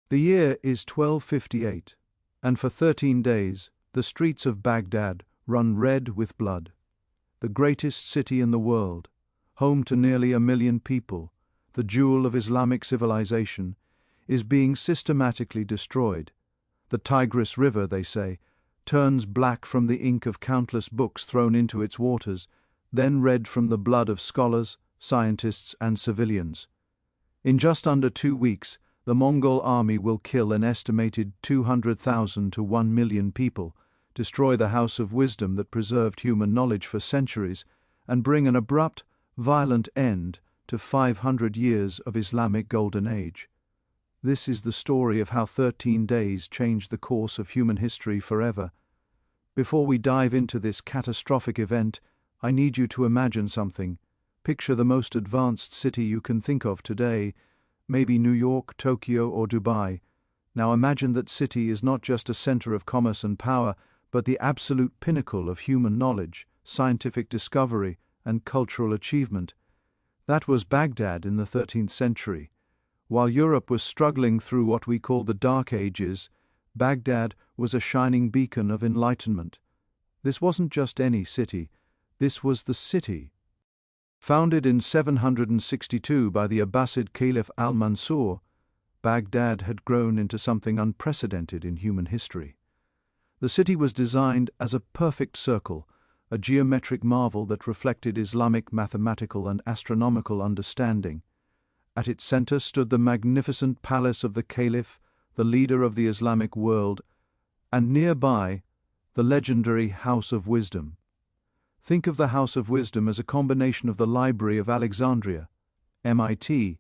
The year is 1258, and for 13 days the streets of Baghdad run red with blood. The greatest city in the world, home to nearly 1 million people, the jewel of Islamic civilization, is being systematically destroyed. The Tigris River, they say, turns black from the ink of countless books thrown into its waters, then red from the blood of scholars, scientists, and civilians. In just under 2 weeks, the Mongol army will kill an estimated 200,000 to 1 million people, destroy the house of wisdom that preserved human knowledge for centuries, and bring an abrupt, violent end to 500 years of Islamic Golden Age. This is the story of how 13 days changed the course of human history forever. Before we dive into this catastrophic event, I need you to imagine something. Picture the most advanced city you can think of today, maybe New York, Tokyo, or Dubai. Now imagine that city is not just a center of commerce and power, but the absolute pinnacle of human knowledge, scientific discovery, and cultural achievement. That was Baghdad in the 13th century. While Europe was struggling through what we call the Dark Ages, Baghdad was a shining beacon of enlightenment. This wasn't just any city, this was the city. Founded in 762 by the Abbasid Caliph al-Mansur, Baghdad had grown into something unprecedented in human history. The city was designed as a perfect circle, a geometric marvel that reflected Islamic mathematical and astronomical understanding. At its center stood the magnificent palace of the Caliph, the leader of the Islamic world, and nearby, the legendary House of Wisdom. Think of the House of Wisdom as a combination of the Library of Alexandria, MIT,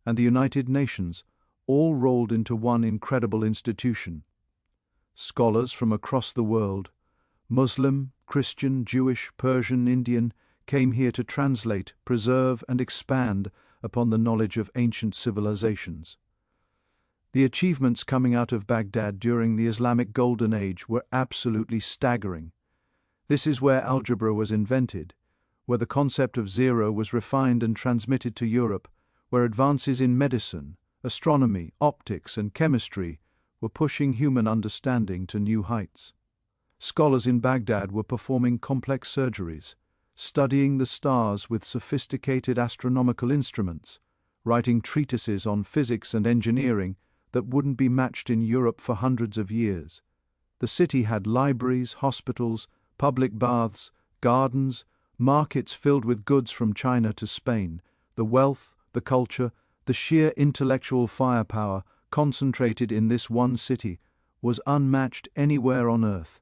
and the United Nations, all rolled into one incredible institution. Scholars from across the world, Muslim, Christian, Jewish, Persian, Indian, came here to translate, preserve, and expand upon the knowledge of ancient civilizations. The achievements coming out of Baghdad during the Islamic Golden Age were absolutely staggering. This is where algebra was invented, where the concept of zero was refined and transmitted to Europe, where advances in medicine, astronomy, optics, and chemistry were pushing human understanding to new heights. Scholars in Baghdad were performing complex surgeries, studying the stars with sophisticated astronomical instruments, writing treatises on physics and engineering that wouldn't be matched in Europe for hundreds of years. The city had libraries, hospitals, public baths, gardens, markets filled with goods from China to Spain. The wealth, the culture, the sheer intellectual firepower concentrated in this one city was unmatched anywhere on earth.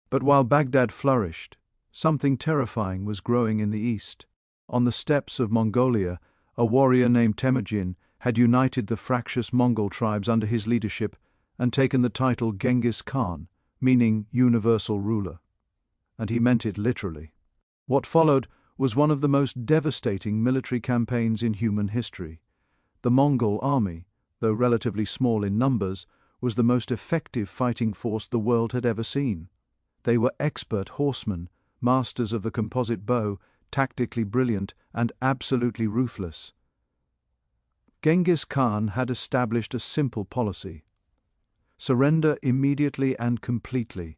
But while Baghdad flourished, something terrifying was growing in the east. On the steppes of Mongolia, a warrior named Temujin had united the fractious Mongol tribes under his leadership and taken the title Genghis Khan, meaning universal ruler. And he meant it literally. What followed was one of the most devastating military campaigns in human history. The Mongol army, though relatively small in numbers, was the most effective fighting force the world had ever seen. They were expert horsemen, masters of the composite bow, tactically brilliant, and absolutely ruthless. Genghis Khan had established a simple policy: surrender immediately and completely,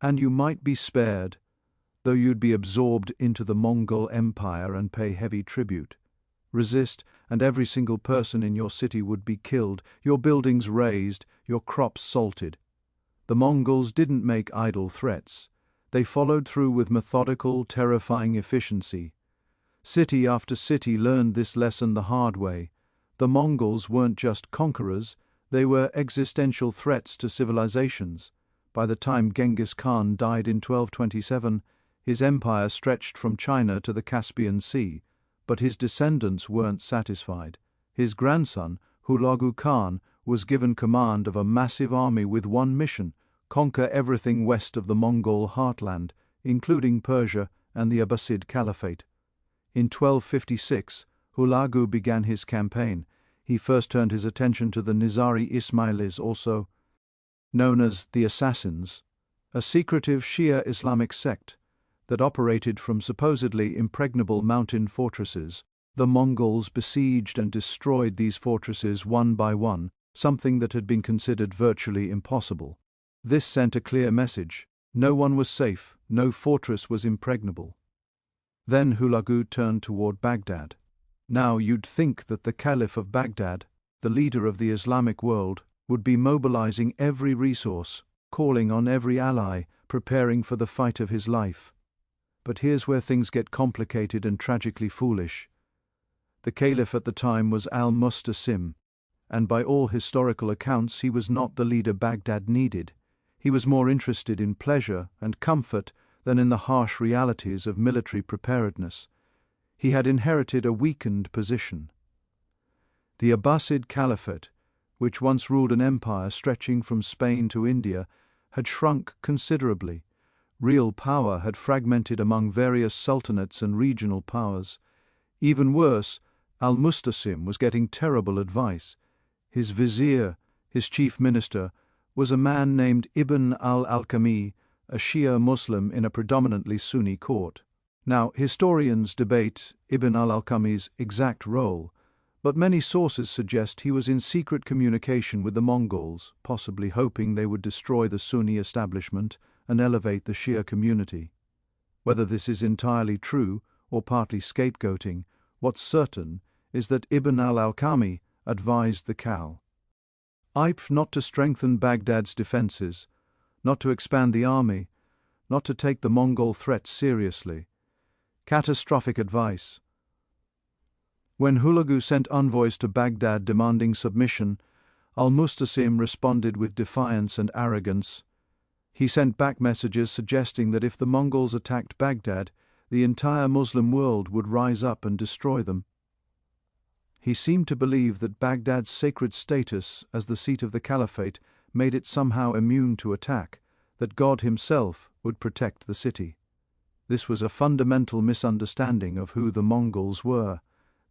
and you might be spared, though you'd be absorbed into the Mongol Empire and pay heavy tribute. Resist, and every single person in your city would be killed, your buildings razed, your crops salted. The Mongols didn't make idle threats. They followed through with methodical, terrifying efficiency. City after city learned this lesson the hard way. The Mongols weren't just conquerors, they were existential threats to civilizations. By the time Genghis Khan died in 1227, his empire stretched from China to the Caspian Sea, but his descendants weren't satisfied. His grandson, Hulagu Khan, was given command of a massive army with one mission: conquer everything west of the Mongol heartland, including Persia and the Abbasid Caliphate. In 1256, Hulagu began his campaign. He first turned his attention to the Nizari Ismailis, also known as the Assassins, a secretive Shia Islamic sect that operated from supposedly impregnable mountain fortresses. The Mongols besieged and destroyed these fortresses one by one, something that had been considered virtually impossible. This sent a clear message: no one was safe, no fortress was impregnable. Then Hulagu turned toward Baghdad. Now you'd think that the Caliph of Baghdad, the leader of the Islamic world, would be mobilizing every resource, calling on every ally, preparing for the fight of his life. But here's where things get complicated and tragically foolish. The Caliph at the time was al-Mustasim, and by all historical accounts he was not the leader Baghdad needed. He was more interested in pleasure and comfort than in the harsh realities of military preparedness. He had inherited a weakened position. The Abbasid Caliphate, which once ruled an empire stretching from Spain to India, had shrunk considerably. Real power had fragmented among various sultanates and regional powers. Even worse, al-Mustasim was getting terrible advice. His vizier, his chief minister, was a man named Ibn al-Alqami, a Shia Muslim in a predominantly Sunni court. Now, historians debate Ibn al-Alqami's exact role, but many sources suggest he was in secret communication with the Mongols, possibly hoping they would destroy the Sunni establishment and elevate the Shia community. Whether this is entirely true or partly scapegoating, what's certain is that Ibn al-Alqami advised the Caliph not to strengthen Baghdad's defenses, not to expand the army, not to take the Mongol threat seriously. Catastrophic advice. When Hulagu sent envoys to Baghdad demanding submission, al-Mustasim responded with defiance and arrogance. He sent back messages suggesting that if the Mongols attacked Baghdad, the entire Muslim world would rise up and destroy them. He seemed to believe that Baghdad's sacred status as the seat of the caliphate made it somehow immune to attack, that God himself would protect the city. This was a fundamental misunderstanding of who the Mongols were.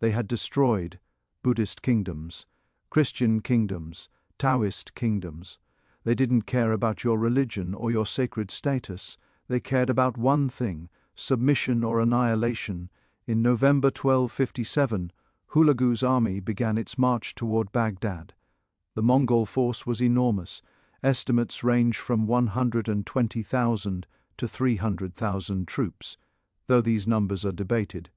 They had destroyed Buddhist kingdoms, Christian kingdoms, Taoist kingdoms. They didn't care about your religion or your sacred status. They cared about one thing: submission or annihilation. In November 1257, Hulagu's army began its march toward Baghdad. The Mongol force was enormous. Estimates range from 120,000 to 300,000 troops, though these numbers are debated.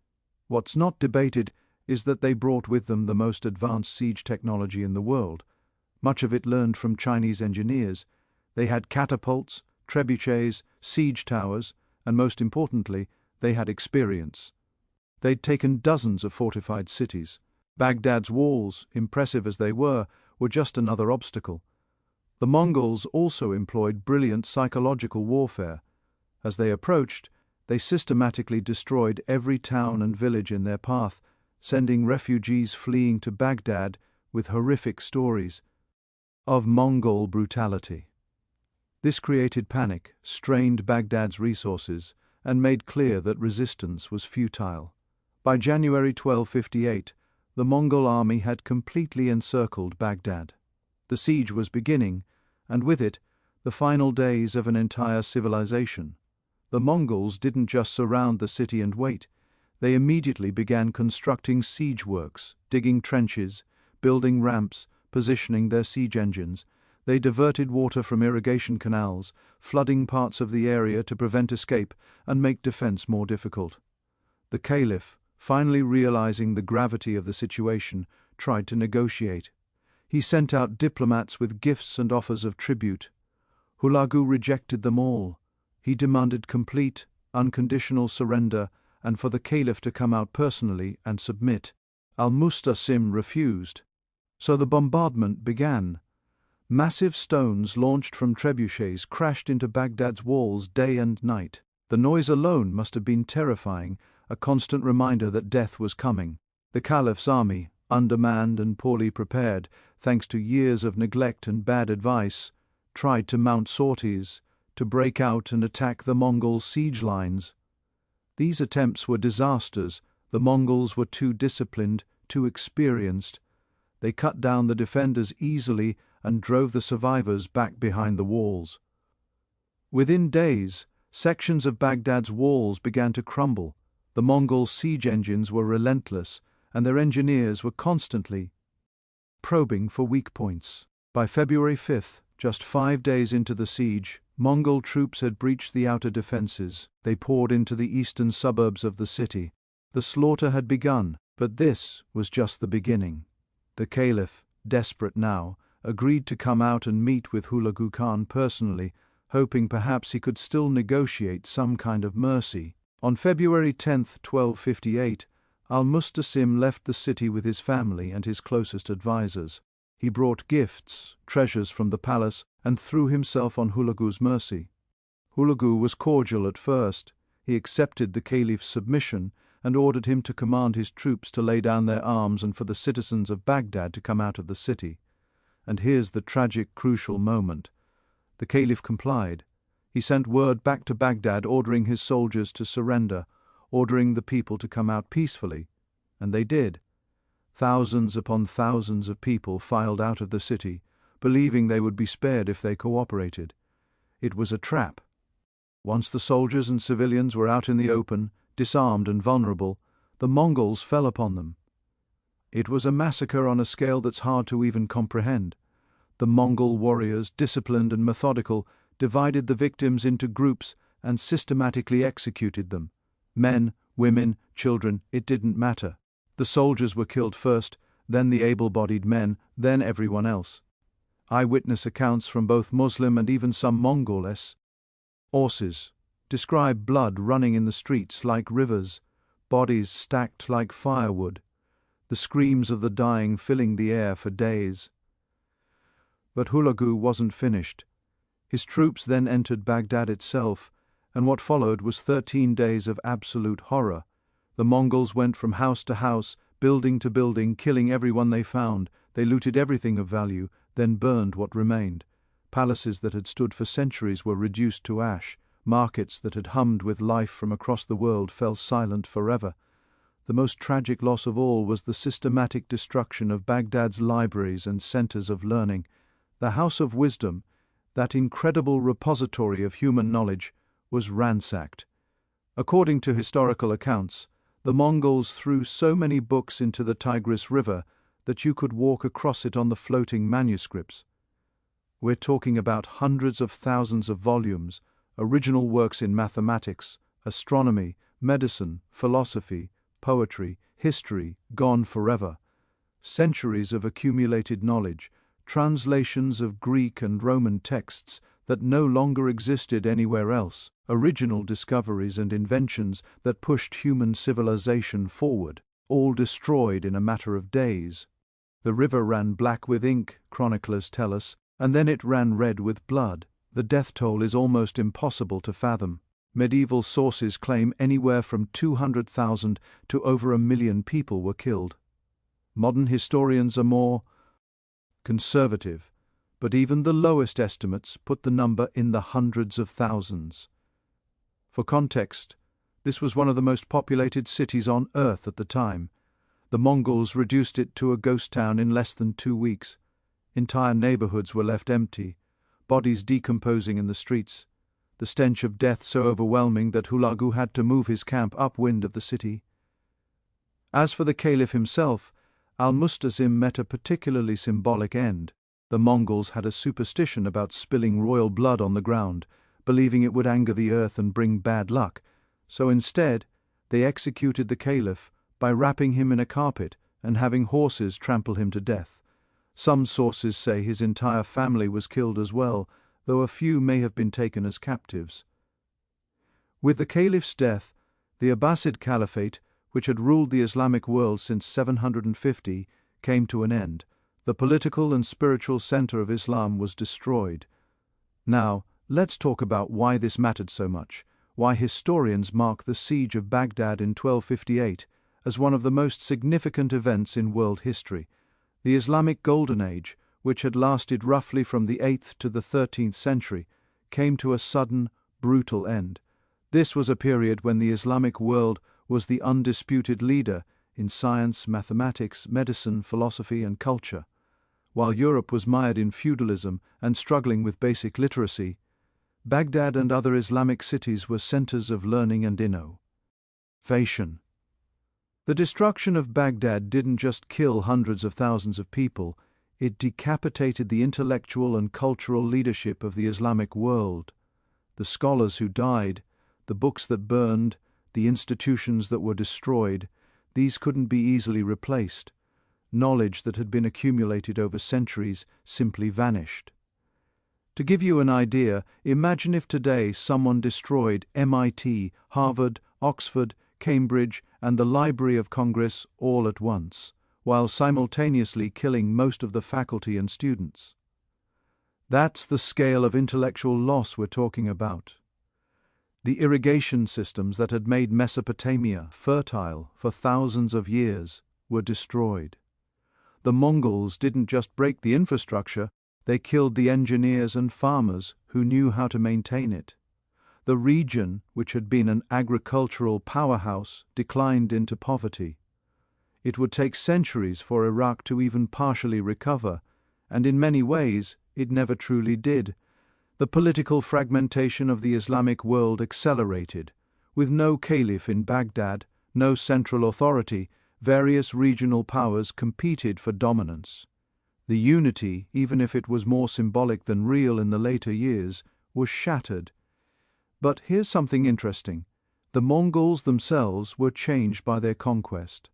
What's not debated is that they brought with them the most advanced siege technology in the world, much of it learned from Chinese engineers. They had catapults, trebuchets, siege towers, and most importantly, they had experience. They'd taken dozens of fortified cities. Baghdad's walls, impressive as they were just another obstacle. The Mongols also employed brilliant psychological warfare. As they approached, they systematically destroyed every town and village in their path, sending refugees fleeing to Baghdad with horrific stories of Mongol brutality. This created panic, strained Baghdad's resources, and made clear that resistance was futile. By January 1258, the Mongol army had completely encircled Baghdad. The siege was beginning, and with it, the final days of an entire civilization. The Mongols didn't just surround the city and wait. They immediately began constructing siege works, digging trenches, building ramps, positioning their siege engines. They diverted water from irrigation canals, flooding parts of the area to prevent escape and make defense more difficult. The Caliph, finally realizing the gravity of the situation, tried to negotiate. He sent out diplomats with gifts and offers of tribute. Hulagu rejected them all. He demanded complete, unconditional surrender and for the Caliph to come out personally and submit. Al-Mustasim refused. So the bombardment began. Massive stones launched from trebuchets crashed into Baghdad's walls day and night. The noise alone must have been terrifying, a constant reminder that death was coming. The Caliph's army, undermanned and poorly prepared, thanks to years of neglect and bad advice, tried to mount sorties, to break out and attack the Mongol siege lines. These attempts were disasters. The Mongols were too disciplined, too experienced. They cut down the defenders easily and drove the survivors back behind the walls. Within days, sections of Baghdad's walls began to crumble. The Mongol siege engines were relentless, and their engineers were constantly probing for weak points. By February 5, just 5 days into the siege, Mongol troops had breached the outer defenses. They poured into the eastern suburbs of the city. The slaughter had begun, but this was just the beginning. The Caliph, desperate now, agreed to come out and meet with Hulagu Khan personally, hoping perhaps he could still negotiate some kind of mercy. On February 10, 1258, al-Mustasim left the city with his family and his closest advisors. He brought gifts, treasures from the palace, and threw himself on Hulagu's mercy. Hulagu was cordial at first. He accepted the Caliph's submission and ordered him to command his troops to lay down their arms and for the citizens of Baghdad to come out of the city. And here's the tragic, crucial moment. The Caliph complied. He sent word back to Baghdad ordering his soldiers to surrender, ordering the people to come out peacefully. And they did. Thousands upon thousands of people filed out of the city, believing they would be spared if they cooperated. It was a trap. Once the soldiers and civilians were out in the open, disarmed and vulnerable, the Mongols fell upon them. It was a massacre on a scale that's hard to even comprehend. The Mongol warriors, disciplined and methodical, divided the victims into groups and systematically executed them. Men, women, children, it didn't matter. The soldiers were killed first, then the able-bodied men, then everyone else. Eyewitness accounts from both Muslim and even some Mongol sources describe blood running in the streets like rivers, bodies stacked like firewood, the screams of the dying filling the air for days. But Hulagu wasn't finished. His troops then entered Baghdad itself, and what followed was 13 days of absolute horror. The Mongols went from house to house, building to building, killing everyone they found. They looted everything of value, then burned what remained. Palaces that had stood for centuries were reduced to ash. Markets that had hummed with life from across the world fell silent forever. The most tragic loss of all was the systematic destruction of Baghdad's libraries and centers of learning. The House of Wisdom, that incredible repository of human knowledge, was ransacked. According to historical accounts, the Mongols threw so many books into the Tigris River that you could walk across it on the floating manuscripts. We're talking about hundreds of thousands of volumes, original works in mathematics, astronomy, medicine, philosophy, poetry, history, gone forever. Centuries of accumulated knowledge, translations of Greek and Roman texts that no longer existed anywhere else, original discoveries and inventions that pushed human civilization forward, all destroyed in a matter of days. The river ran black with ink, chroniclers tell us, and then it ran red with blood. The death toll is almost impossible to fathom. Medieval sources claim anywhere from 200,000 to over 1 million people were killed. Modern historians are more conservative, but even the lowest estimates put the number in the hundreds of thousands. For context, this was one of the most populated cities on Earth at the time. The Mongols reduced it to a ghost town in less than 2 weeks. Entire neighborhoods were left empty, bodies decomposing in the streets, the stench of death so overwhelming that Hulagu had to move his camp upwind of the city. As for the Caliph himself, al-Mustasim met a particularly symbolic end. The Mongols had a superstition about spilling royal blood on the ground, believing it would anger the earth and bring bad luck, so instead they executed the Caliph by wrapping him in a carpet and having horses trample him to death. Some sources say his entire family was killed as well, though a few may have been taken as captives. With the Caliph's death, the Abbasid Caliphate, which had ruled the Islamic world since 750, came to an end. The political and spiritual center of Islam was destroyed. Now, let's talk about why this mattered so much, why historians mark the siege of Baghdad in 1258 as one of the most significant events in world history. The Islamic Golden Age, which had lasted roughly from the 8th to the 13th century, came to a sudden, brutal end. This was a period when the Islamic world was the undisputed leader in science, mathematics, medicine, philosophy, and culture. While Europe was mired in feudalism and struggling with basic literacy, Baghdad and other Islamic cities were centers of learning and innovation. The destruction of Baghdad didn't just kill hundreds of thousands of people, It decapitated the intellectual and cultural leadership of the Islamic world. The scholars who died, the books that burned, the institutions that were destroyed, these couldn't be easily replaced. Knowledge that had been accumulated over centuries simply vanished. To give you an idea, imagine if today someone destroyed MIT, Harvard, Oxford, Cambridge, and the Library of Congress all at once, while simultaneously killing most of the faculty and students. That's the scale of intellectual loss we're talking about. The irrigation systems that had made Mesopotamia fertile for thousands of years were destroyed. The Mongols didn't just break the infrastructure, they killed the engineers and farmers who knew how to maintain it. The region, which had been an agricultural powerhouse, declined into poverty. It would take centuries for Iraq to even partially recover, and in many ways it never truly did. The political fragmentation of the Islamic world accelerated. With no caliph in Baghdad, no central authority, various regional powers competed for dominance. The unity, even if it was more symbolic than real in the later years, was shattered. But here's something interesting. The Mongols themselves were changed by their conquest.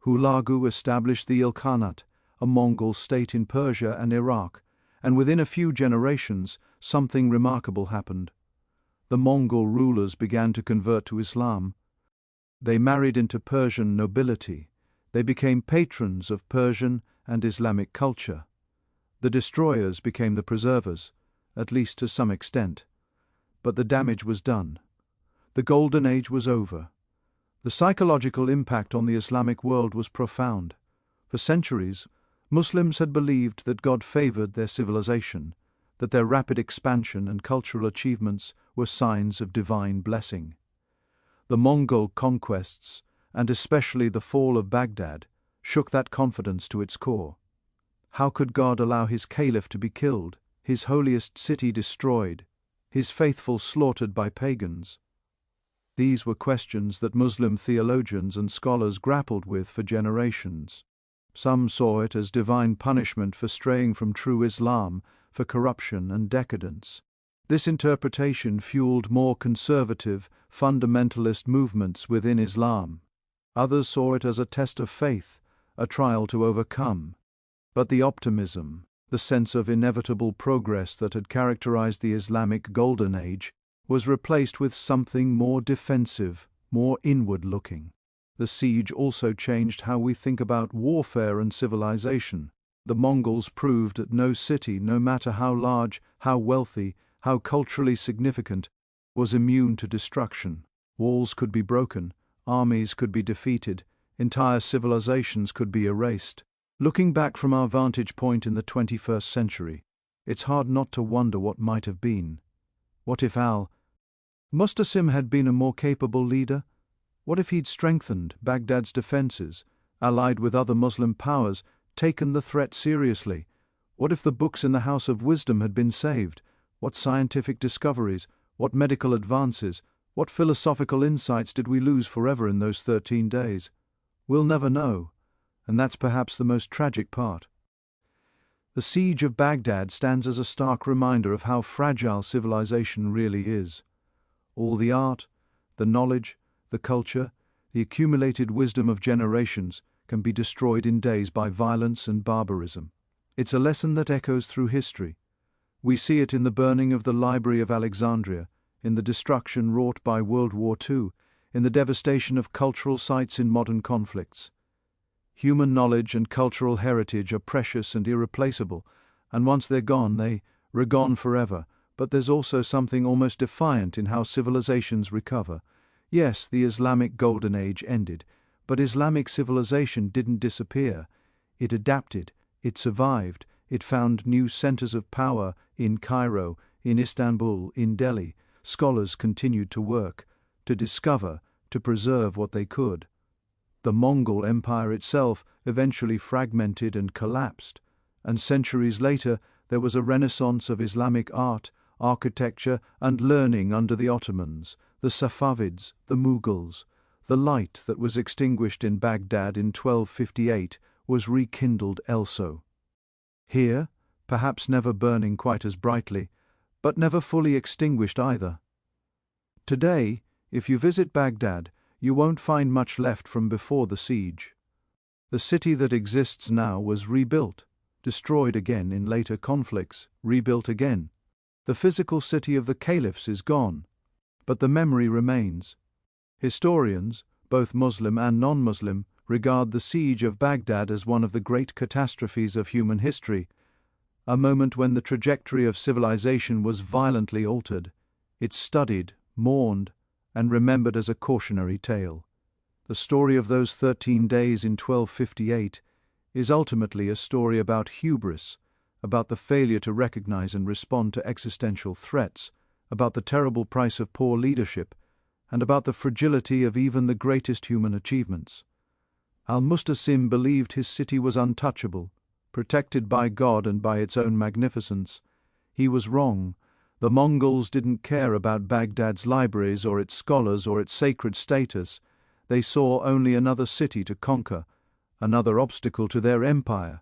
Hulagu established the Ilkhanate, a Mongol state in Persia and Iraq, and within a few generations, something remarkable happened. The Mongol rulers began to convert to Islam. They married into Persian nobility. They became patrons of Persian and Islamic culture. The destroyers became the preservers, at least to some extent. But the damage was done. The Golden Age was over. The psychological impact on the Islamic world was profound. For centuries, Muslims had believed that God favored their civilization, that their rapid expansion and cultural achievements were signs of divine blessing. The Mongol conquests, and especially the fall of Baghdad, shook that confidence to its core. How could God allow his caliph to be killed, his holiest city destroyed, his faithful slaughtered by pagans? These were questions that Muslim theologians and scholars grappled with for generations. Some saw it as divine punishment for straying from true Islam, for corruption and decadence. This interpretation fueled more conservative, fundamentalist movements within Islam. Others saw it as a test of faith, a trial to overcome. But the optimism, the sense of inevitable progress that had characterized the Islamic Golden Age, was replaced with something more defensive, more inward-looking. The siege also changed how we think about warfare and civilization. The Mongols proved that no city, no matter how large, how wealthy, how culturally significant, was immune to destruction. Walls could be broken, armies could be defeated, entire civilizations could be erased. Looking back from our vantage point in the 21st century, it's hard not to wonder what might have been. What if Mustasim had been a more capable leader? What if he'd strengthened Baghdad's defenses, allied with other Muslim powers, taken the threat seriously? What if the books in the House of Wisdom had been saved? What scientific discoveries, what medical advances, what philosophical insights did we lose forever in those 13 days? We'll never know, and that's perhaps the most tragic part. The siege of Baghdad stands as a stark reminder of how fragile civilization really is. All the art, the knowledge, the culture, the accumulated wisdom of generations can be destroyed in days by violence and barbarism. It's a lesson that echoes through history. We see it in the burning of the Library of Alexandria, in the destruction wrought by World War II, in the devastation of cultural sites in modern conflicts. Human knowledge and cultural heritage are precious and irreplaceable, and once they're gone, they're gone forever. But there's also something almost defiant in how civilizations recover. Yes, the Islamic Golden Age ended, but Islamic civilization didn't disappear. It adapted, it survived, it found new centers of power in Cairo, in Istanbul, in Delhi. Scholars continued to work, to discover, to preserve what they could. The Mongol Empire itself eventually fragmented and collapsed, and centuries later there was a renaissance of Islamic art, architecture, and learning under the Ottomans, the Safavids, the Mughals. The light that was extinguished in Baghdad in 1258 was rekindled elsewhere. Here, perhaps never burning quite as brightly, but never fully extinguished either. Today, if you visit Baghdad, you won't find much left from before the siege. The city that exists now was rebuilt, destroyed again in later conflicts, rebuilt again. The physical city of the caliphs is gone, but the memory remains. Historians, both Muslim and non-Muslim, regard the siege of Baghdad as one of the great catastrophes of human history, a moment when the trajectory of civilization was violently altered. It's studied, mourned, and remembered as a cautionary tale. The story of those 13 days in 1258 is ultimately a story about hubris, about the failure to recognize and respond to existential threats, about the terrible price of poor leadership, and about the fragility of even the greatest human achievements. Al-Mustasim believed his city was untouchable, protected by God and by its own magnificence. He was wrong. The Mongols didn't care about Baghdad's libraries or its scholars or its sacred status. They saw only another city to conquer, another obstacle to their empire.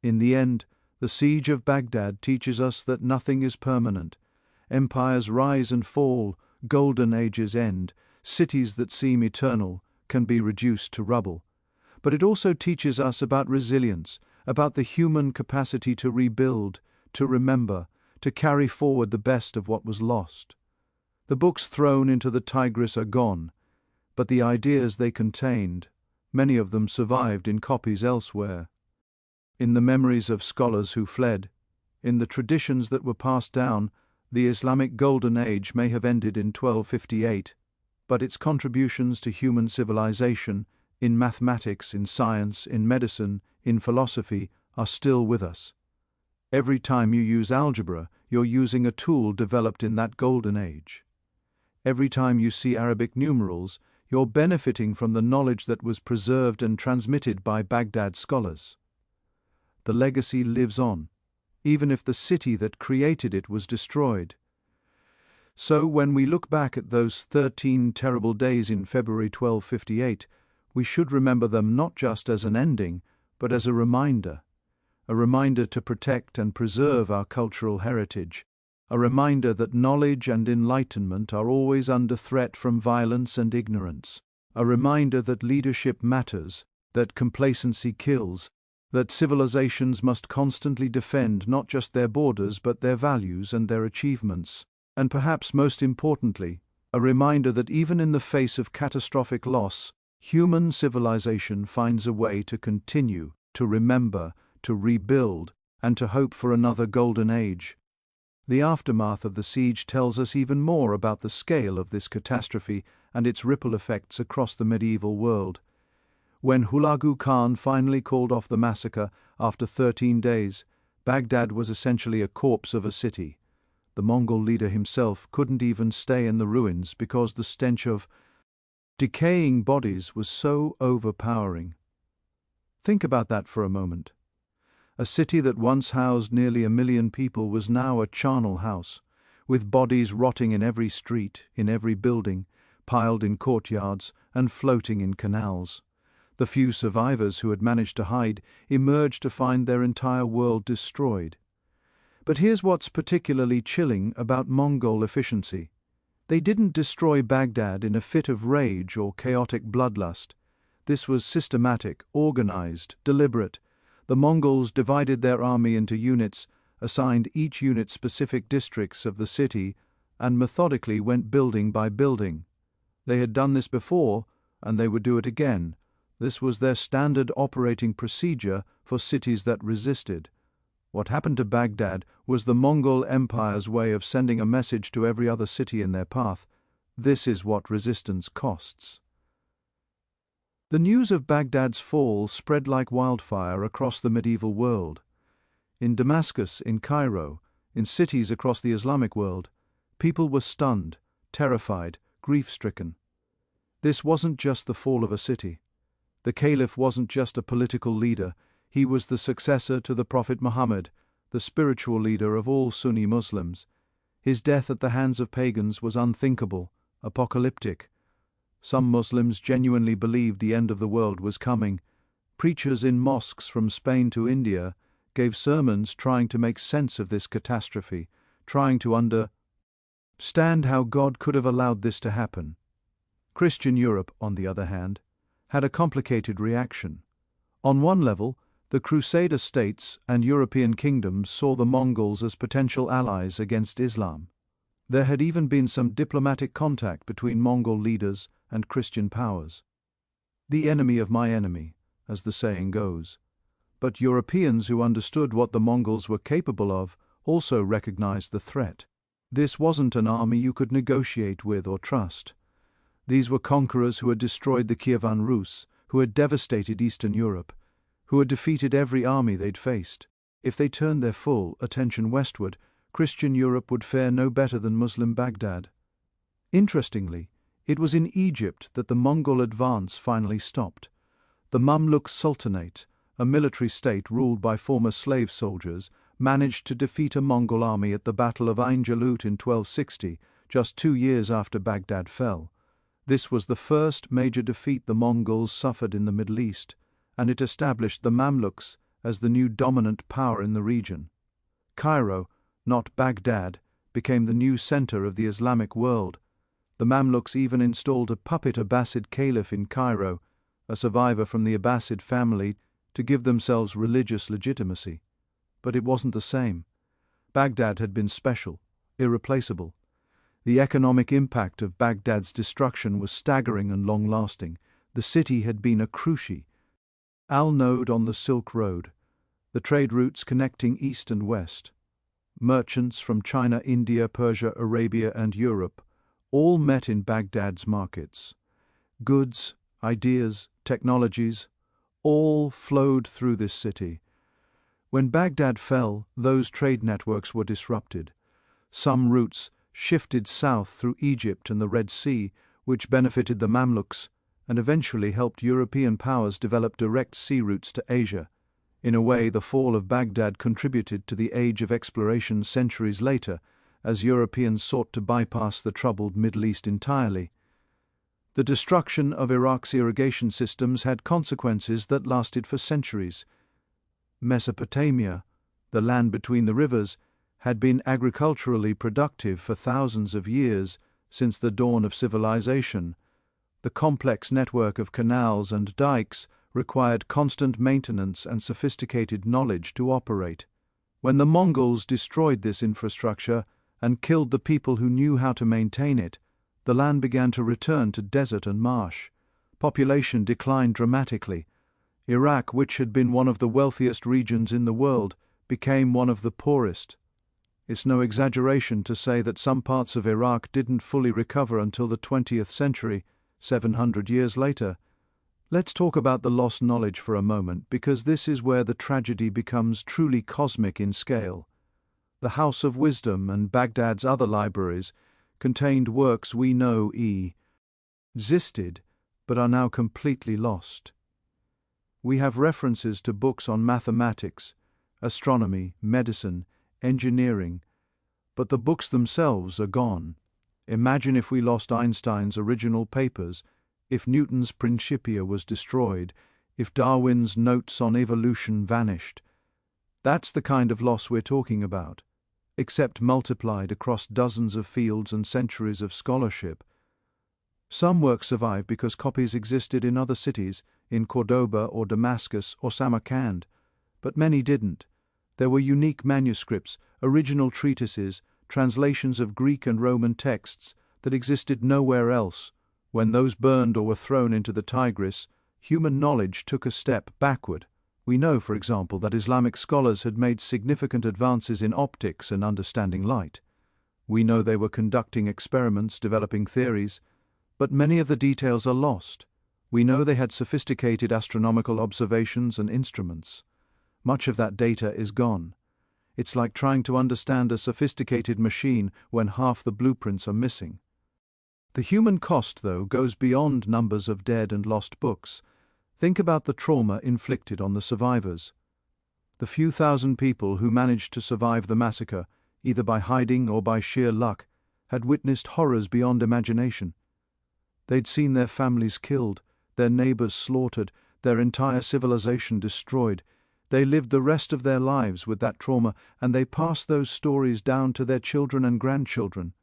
In the end, the siege of Baghdad teaches us that nothing is permanent. Empires rise and fall, golden ages end, cities that seem eternal can be reduced to rubble. But it also teaches us about resilience, about the human capacity to rebuild, to remember, to carry forward the best of what was lost. The books thrown into the Tigris are gone, but the ideas they contained, many of them survived in copies elsewhere. In the memories of scholars who fled, in the traditions that were passed down, the Islamic Golden Age may have ended in 1258, but its contributions to human civilization, in mathematics, in science, in medicine, in philosophy, are still with us. Every time you use algebra, you're using a tool developed in that golden age. Every time you see Arabic numerals, you're benefiting from the knowledge that was preserved and transmitted by Baghdad scholars. The legacy lives on, even if the city that created it was destroyed. So when we look back at those 13 terrible days in February 1258, we should remember them not just as an ending, but as a reminder to protect and preserve our cultural heritage, a reminder that knowledge and enlightenment are always under threat from violence and ignorance, a reminder that leadership matters, that complacency kills, that civilizations must constantly defend not just their borders but their values and their achievements, and perhaps most importantly, a reminder that even in the face of catastrophic loss, human civilization finds a way to continue, to remember, to rebuild, and to hope for another golden age. The aftermath of the siege tells us even more about the scale of this catastrophe and its ripple effects across the medieval world. When Hulagu Khan finally called off the massacre after 13 days, Baghdad was essentially a corpse of a city. The Mongol leader himself couldn't even stay in the ruins because the stench of decaying bodies was so overpowering. Think about that for a moment. A city that once housed nearly 1 million people was now a charnel house, with bodies rotting in every street, in every building, piled in courtyards and floating in canals. The few survivors who had managed to hide emerged to find their entire world destroyed. But here's what's particularly chilling about Mongol efficiency. They didn't destroy Baghdad in a fit of rage or chaotic bloodlust. This was systematic, organized, deliberate. The Mongols divided their army into units, assigned each unit specific districts of the city, and methodically went building by building. They had done this before, and they would do it again. This was their standard operating procedure for cities that resisted. What happened to Baghdad was the Mongol Empire's way of sending a message to every other city in their path. This is what resistance costs. The news of Baghdad's fall spread like wildfire across the medieval world. In Damascus, in Cairo, in cities across the Islamic world, people were stunned, terrified, grief-stricken. This wasn't just the fall of a city. The caliph wasn't just a political leader, he was the successor to the Prophet Muhammad, the spiritual leader of all Sunni Muslims. His death at the hands of pagans was unthinkable, apocalyptic. Some Muslims genuinely believed the end of the world was coming. Preachers in mosques from Spain to India, gave sermons trying to make sense of this catastrophe, trying to understand how God could have allowed this to happen. Christian Europe, on the other hand, had a complicated reaction. On one level, the Crusader states and European kingdoms saw the Mongols as potential allies against Islam. There had even been some diplomatic contact between Mongol leaders and Christian powers. The enemy of my enemy, as the saying goes. But Europeans who understood what the Mongols were capable of also recognized the threat. This wasn't an army you could negotiate with or trust. These were conquerors who had destroyed the Kievan Rus, who had devastated Eastern Europe, who had defeated every army they'd faced. If they turned their full attention westward, Christian Europe would fare no better than Muslim Baghdad. Interestingly, it was in Egypt that the Mongol advance finally stopped. The Mamluk Sultanate, a military state ruled by former slave soldiers, managed to defeat a Mongol army at the Battle of Ain Jalut in 1260, just 2 years after Baghdad fell. This was the first major defeat the Mongols suffered in the Middle East, and it established the Mamluks as the new dominant power in the region. Cairo, not Baghdad, became the new center of the Islamic world. The Mamluks even installed a puppet Abbasid caliph in Cairo, a survivor from the Abbasid family, to give themselves religious legitimacy. But it wasn't the same. Baghdad had been special, irreplaceable. The economic impact of Baghdad's destruction was staggering and long-lasting. The city had been a crucial node on the Silk Road, the trade routes connecting East and West. Merchants from China, India, Persia, Arabia, and Europe all met in Baghdad's markets. Goods, ideas, technologies, all flowed through this city. When Baghdad fell, those trade networks were disrupted. Some routes shifted south through Egypt and the Red Sea, which benefited the Mamluks and eventually helped European powers develop direct sea routes to Asia. In a way, the fall of Baghdad contributed to the age of exploration centuries later, as Europeans sought to bypass the troubled Middle East entirely. The destruction of Iraq's irrigation systems had consequences that lasted for centuries. Mesopotamia, the land between the rivers, had been agriculturally productive for thousands of years since the dawn of civilization. The complex network of canals and dikes required constant maintenance and sophisticated knowledge to operate. When the Mongols destroyed this infrastructure and killed the people who knew how to maintain it, the land began to return to desert and marsh. Population declined dramatically. Iraq, which had been one of the wealthiest regions in the world, became one of the poorest. It's no exaggeration to say that some parts of Iraq didn't fully recover until the 20th century, 700 years later. Let's talk about the lost knowledge for a moment, because this is where the tragedy becomes truly cosmic in scale. The House of Wisdom and Baghdad's other libraries contained works we know existed, but are now completely lost. We have references to books on mathematics, astronomy, medicine, engineering, but the books themselves are gone. Imagine if we lost Einstein's original papers, if Newton's Principia was destroyed, if Darwin's notes on evolution vanished. That's the kind of loss we're talking about, except multiplied across dozens of fields and centuries of scholarship. Some works survive because copies existed in other cities, in Cordoba or Damascus or Samarkand, but many didn't. There were unique manuscripts, original treatises, translations of Greek and Roman texts that existed nowhere else. When those burned or were thrown into the Tigris, human knowledge took a step backward. We know, for example, that Islamic scholars had made significant advances in optics and understanding light. We know they were conducting experiments, developing theories, but many of the details are lost. We know they had sophisticated astronomical observations and instruments. Much of that data is gone. It's like trying to understand a sophisticated machine when half the blueprints are missing. The human cost, though, goes beyond numbers of dead and lost books. Think about the trauma inflicted on the survivors. The few thousand people who managed to survive the massacre, either by hiding or by sheer luck, had witnessed horrors beyond imagination. They'd seen their families killed, their neighbors slaughtered, their entire civilization destroyed. They lived the rest of their lives with that trauma, and they passed those stories down to their children and grandchildren.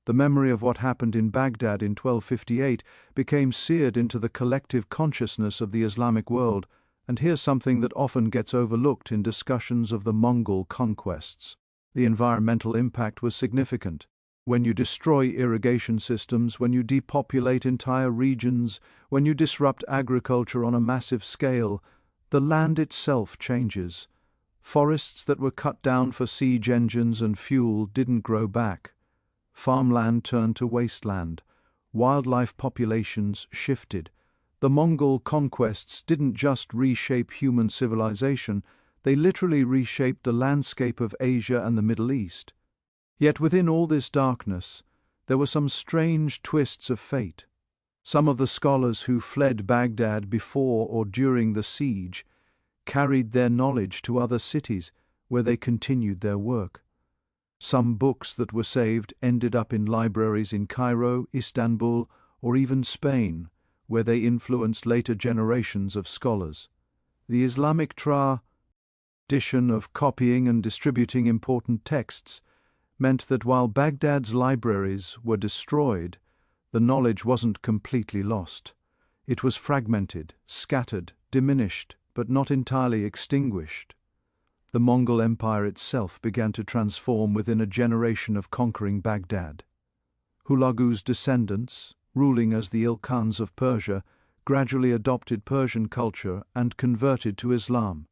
The memory of what happened in Baghdad in 1258 became seared into the collective consciousness of the Islamic world, and here's something that often gets overlooked in discussions of the Mongol conquests. The environmental impact was significant. When you destroy irrigation systems, when you depopulate entire regions, when you disrupt agriculture on a massive scale, the land itself changes. Forests that were cut down for siege engines and fuel didn't grow back. Farmland turned to wasteland. Wildlife populations shifted. The Mongol conquests didn't just reshape human civilization, they literally reshaped the landscape of Asia and the Middle East. Yet within all this darkness, there were some strange twists of fate. Some of the scholars who fled Baghdad before or during the siege carried their knowledge to other cities where they continued their work. Some books that were saved ended up in libraries in Cairo, Istanbul, or even Spain, where they influenced later generations of scholars. The Islamic tradition of copying and distributing important texts meant that while Baghdad's libraries were destroyed, the knowledge wasn't completely lost. It was fragmented, scattered, diminished, but not entirely extinguished. The Mongol Empire itself began to transform within a generation of conquering Baghdad. Hulagu's descendants, ruling as the Khans of Persia, gradually adopted Persian culture and converted to Islam.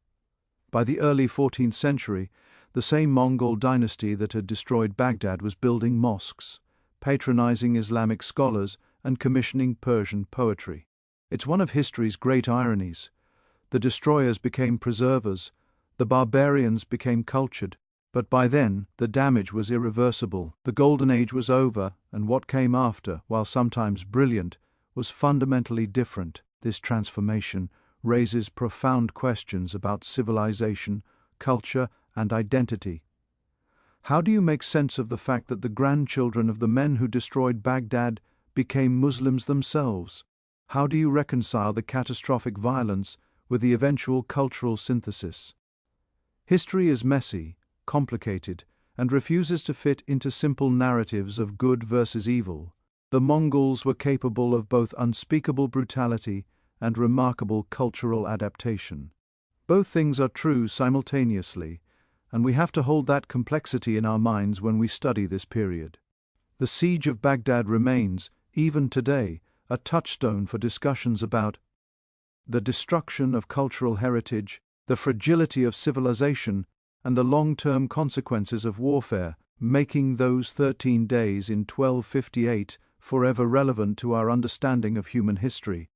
By the early 14th century, the same Mongol dynasty that had destroyed Baghdad was building mosques, patronizing Islamic scholars, and commissioning Persian poetry. It's one of history's great ironies. The destroyers became preservers, the barbarians became cultured, but by then the damage was irreversible. The Golden Age was over, and what came after, while sometimes brilliant, was fundamentally different. This transformation raises profound questions about civilization, culture, and identity. How do you make sense of the fact that the grandchildren of the men who destroyed Baghdad became Muslims themselves? How do you reconcile the catastrophic violence with the eventual cultural synthesis? History is messy, complicated, and refuses to fit into simple narratives of good versus evil. The Mongols were capable of both unspeakable brutality and remarkable cultural adaptation. Both things are true simultaneously, and we have to hold that complexity in our minds when we study this period. The siege of Baghdad remains, even today, a touchstone for discussions about the destruction of cultural heritage, the fragility of civilization, and the long-term consequences of warfare, making those 13 days in 1258 forever relevant to our understanding of human history.